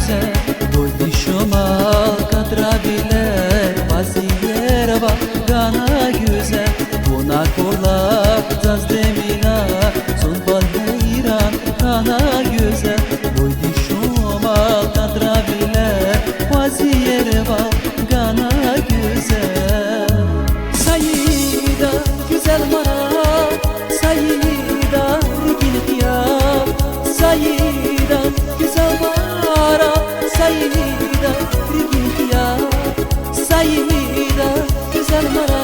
güzel. Doydu şomal katrabiler, vaziyer var gana güzel. Buna kolak taz demina, son bal heyran gana güzel. Doydu şomal katrabiler, vaziyer var gana güzel. Sayida güzel mara, Sayida rigin kıyam, Sayida güzel mara, Sayida rigin kıyam, Sayida güzel mara,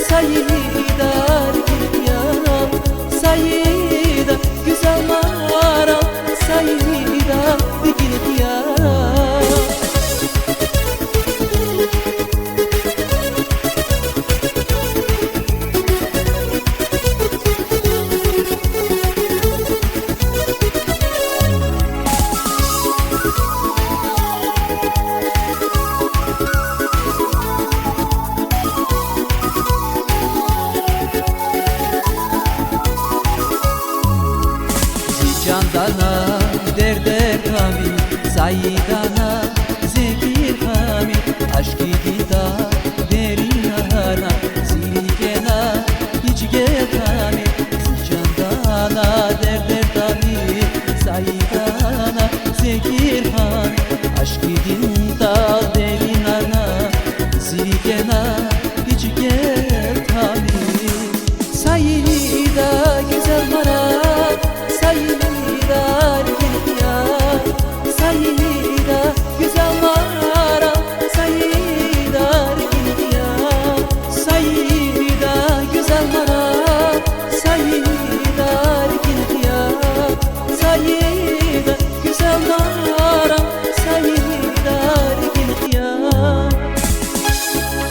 Sayida rigin kıyam, Sayida güzel mara, Sayida rigin kıyam. Candana der der kami, Sayidana